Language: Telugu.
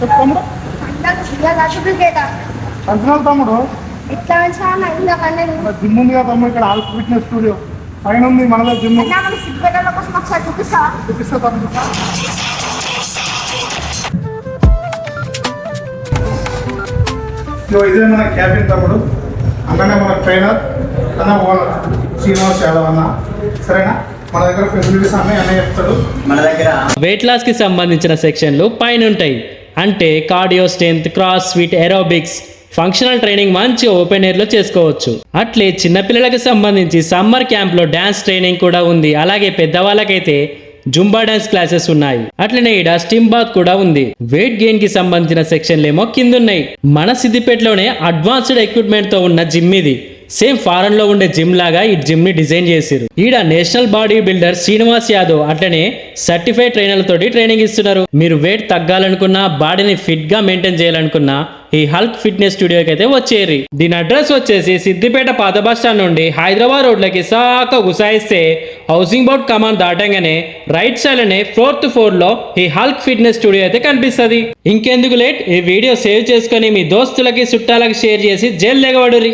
తమ్ముడు అంటున్నాడు తమ్ముడు జిమ్ ఉంది కదా తమ్ముడు, ఇక్కడ ఆల్ ఫిట్నెస్ స్టూడియో పైన ఉంది మనలో జిమ్. చూపిస్తా తమ్ముడు. ఇదే మన క్యాబిన్ తమ్ముడు, అన్ననే మన ట్రైనర్ అన్న ఓనర్ శ్రీనివాస్ యాదవ్ అన్న. సరేనా, మన దగ్గర ఫెసిలిటీస్ అన్నీ చెప్తాడు. మన దగ్గర వెయిట్ లాస్ కి సంబంధించిన సెక్షన్లు పైన ఉంటాయి. అంటే cardio strength, cross fit, aerobics, functional training మంచి ఓపెన్ ఎయిర్ లో చేసుకోవచ్చు. అట్లే చిన్నపిల్లలకు సంబంధించి సమ్మర్ క్యాంప్ లో డాన్స్ ట్రైనింగ్ కూడా ఉంది. అలాగే పెద్దవాళ్ళకైతే జుంబా డాన్స్ క్లాసెస్ ఉన్నాయి. అట్లనే ఇక్కడ స్టిమ్ బాత్ కూడా ఉంది. వెయిట్ గెయిన్ కి సంబంధించిన సెక్షన్లు ఏమో కింద ఉన్నాయి. మన సిద్దిపేటలోనే అడ్వాన్స్డ్ ఎక్విప్మెంట్ తో ఉన్న జిమ్ ఇది. సేమ్ ఫారెన్ లో ఉండే జిమ్ లాగా ఈ జిమ్ ని డిజైన్ చేసిరు. ఈడ national body builder Srinivas Yadav అట్లనే సర్టిఫైడ్ ట్రైనర్ తోటి ట్రైనింగ్ ఇస్తున్నారు. మీరు వెయిట్ తగ్గాలనుకున్నా, బాడీని ఫిట్ గా మెయింటైన్ చేయాలనుకున్నా ఈ హల్క్ ఫిట్నెస్ స్టూడియోకి అయితే వచ్చేరి. దీని అడ్రస్ వచ్చేసి సిద్దిపేట పాత బస్ స్టాండ్ నుండి హైదరాబాద్ రోడ్లకి సాక గుసాయిస్తే హౌసింగ్ బోర్డ్ కమాండ్ దాటంగానే రైట్ సైడ్ అనే 4th floor లో ఈ హల్క్ ఫిట్నెస్ స్టూడియో అయితే కనిపిస్తుంది. ఇంకెందుకు లేట్, ఈ వీడియో సేవ్ చేసుకొని మీ దోస్తులకి చుట్టాలకి షేర్ చేసి జైలు ఎగబడురి.